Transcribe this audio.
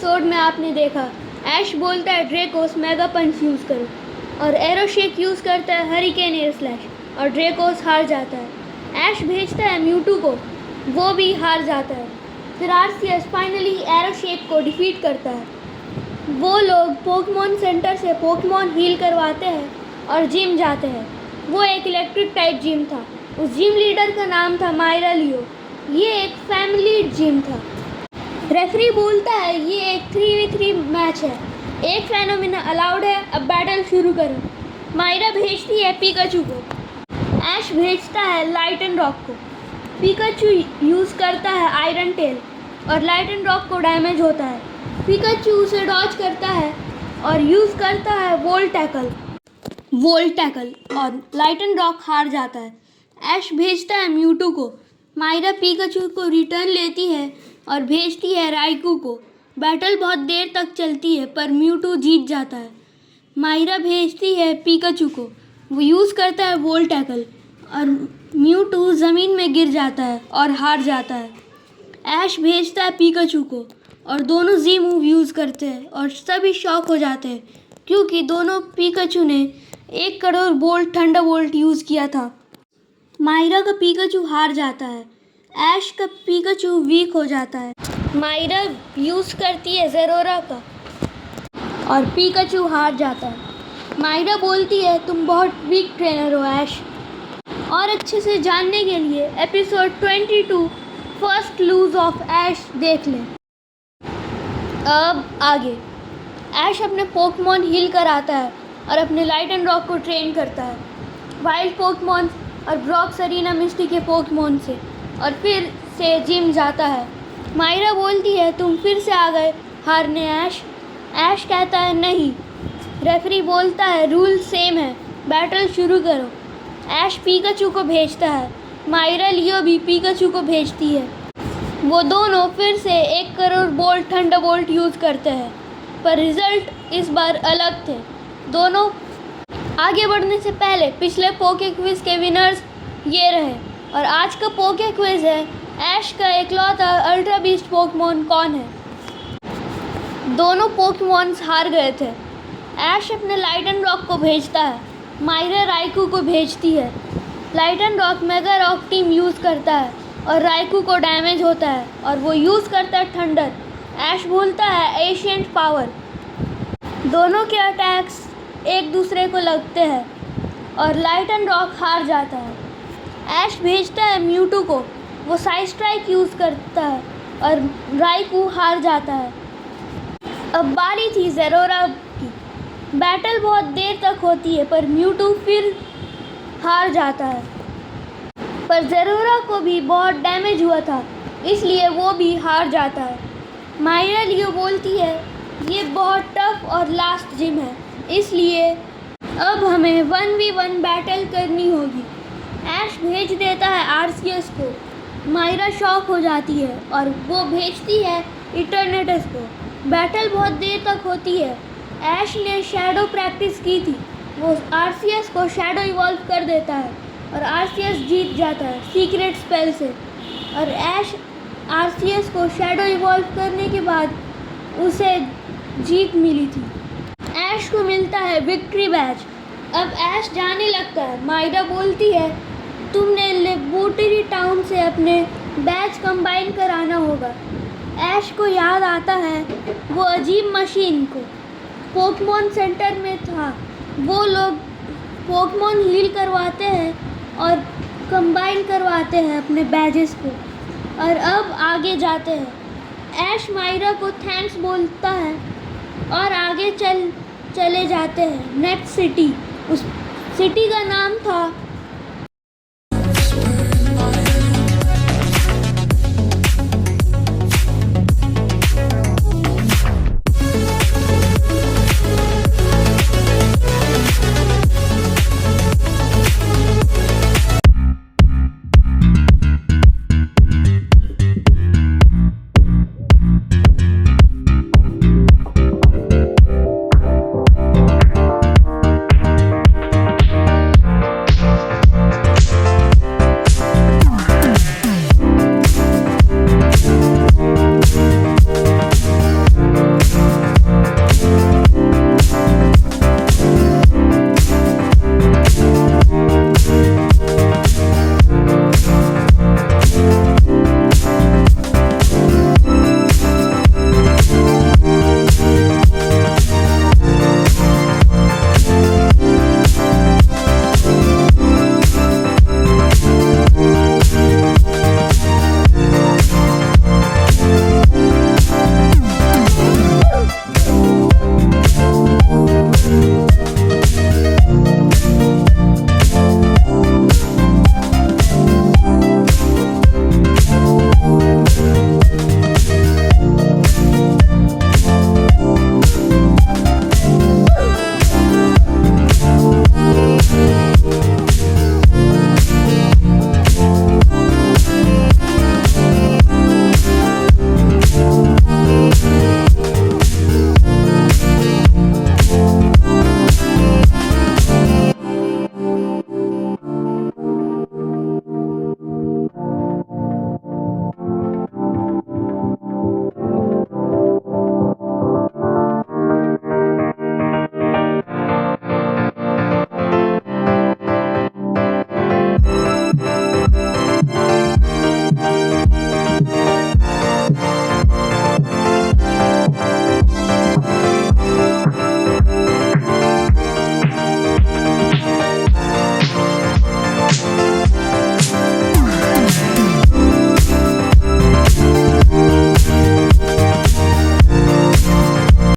Episode में आपने देखा ऐश बोलता है ड्रेकोस मेगा पंच यूज़ करो और एरोशेक यूज़ करता है हरिकेन एयर स्लैश और ड्रेकोस हार जाता है। ऐश भेजता है म्यूटू को, वो भी हार जाता है। फिर आरसीएस फाइनली एरोशेक को डिफीट करता है। वो लोग पोकेमॉन सेंटर से पोकेमॉन हील करवाते हैं और जिम जाते हैं। वो एक इलेक्ट्रिक टाइप जिम था। उस जिम लीडर का नाम था मायरा लियो। ये एक फैमिली जिम था। रेफरी बोलता है ये एक 3v3 मैच है, एक फेनोमेना अलाउड है, अब बैटल शुरू करो। मायरा भेजती है पिकाचू को, ऐश भेजता है लाइट एंड रॉक को। पिकाचू यूज़ करता है आयरन टेल और लाइट एंड रॉक को डैमेज होता है। पिकाचू उसे डॉज करता है और यूज़ करता है वोल्ट टैकल और लाइट एंड रॉक हार जाता है। ऐश भेजता है म्यूटू को। मायरा पिकाचू को रिटर्न लेती है और भेजती है राइकू को। बैटल बहुत देर तक चलती है पर म्यूटू जीत जाता है। मायरा भेजती है पिकाचू को, वो यूज़ करता है वोल्ट टैकल और म्यूटू ज़मीन में गिर जाता है और हार जाता है। ऐश भेजता है पिकाचू को और दोनों जी मूव यूज़ करते हैं और सभी शॉक हो जाते हैं क्योंकि दोनों पिकाचू ने 1 crore bolt thunder bolt use किया था। मायरा का पिकाचू हार जाता है। ऐश का पिकाचू वीक हो जाता है। मायरा यूज़ करती है ज़ेरोरा का और पिकाचू हार जाता है। मायरा बोलती है तुम बहुत वीक ट्रेनर हो ऐश। और अच्छे से जानने के लिए एपिसोड 22 फर्स्ट लूज ऑफ ऐश देख लें। अब आगे ऐश अपने पोकेमॉन हील कराता है और अपने लाइट एंड रॉक को ट्रेन करता है वाइल्ड पोकेमॉन और ब्रॉक सरीना मिस्टी के पोकेमॉन से और फिर से जिम जाता है। मायरा बोलती है तुम फिर से आ गए हारने ऐश। ऐश कहता है नहीं। रेफरी बोलता है रूल सेम है, बैटल शुरू करो। ऐश पिकाचू को भेजता है। मायरा लियो भी पिकाचू को भेजती है। वो दोनों फिर से 1 crore bolt thunder bolt use करते हैं पर रिज़ल्ट इस बार अलग थे। दोनों आगे बढ़ने से पहले पिछले पोके क्विज़ के विनर्स ये रहे और आज का पोके क्विज़ है ऐश का इकलौता अल्ट्रा बीस्ट पोकेमॉन कौन है। दोनों पोकेमॉन्स हार गए थे। ऐश अपने लाइट एंड रॉक को भेजता है। मायरा राइकू को भेजती है। Light and rock mega rock team use करता है और राइकू को डैमेज होता है और वो यूज़ करता है थंडर। ऐश बोलता है एशियंट पावर। दोनों के अटैक्स एक दूसरे को लगते हैं और लाइट एंड रॉक हार जाता है। ऐश भेजता है म्यूटू को, वो साइड स्ट्राइक यूज़ करता है और राइकू हार जाता है। अब बारी थी ज़ेरोरा की। बैटल बहुत देर तक होती है पर म्यूटू फिर हार जाता है पर ज़ेरोरा को भी बहुत डैमेज हुआ था इसलिए वो भी हार जाता है। मायरा लियो बोलती है ये बहुत टफ और लास्ट जिम है इसलिए अब हमें 1v1 बैटल करनी होगी। ऐश भेज देता है आरसीएस को। मायरा शॉक हो जाती है और वो भेजती है इटरनेटस को। बैटल बहुत देर तक होती है। ऐश ने शैडो प्रैक्टिस की थी। वो आरसीएस को शैडो इवॉल्व कर देता है और आरसीएस जीत जाता है सीक्रेट स्पेल से। और ऐश आरसीएस को शैडो इवॉल्व करने के बाद उसे जीत मिली थी। ऐश को मिलता है विक्ट्री बैज। अब ऐश जाने लगता है। मायरा बोलती है तुमने लेबोरेटरी टाउन से अपने बैच कंबाइन कराना होगा। ऐश को याद आता है वो अजीब मशीन को पोकेमॉन सेंटर में था। वो लोग पोकेमॉन हील करवाते हैं और कंबाइन करवाते हैं अपने बैजेस को। और अब आगे जाते हैं। ऐश मायरा को थैंक्स बोलता है और आगे चले जाते हैं नेक्स्ट सिटी। उस सिटी का नाम था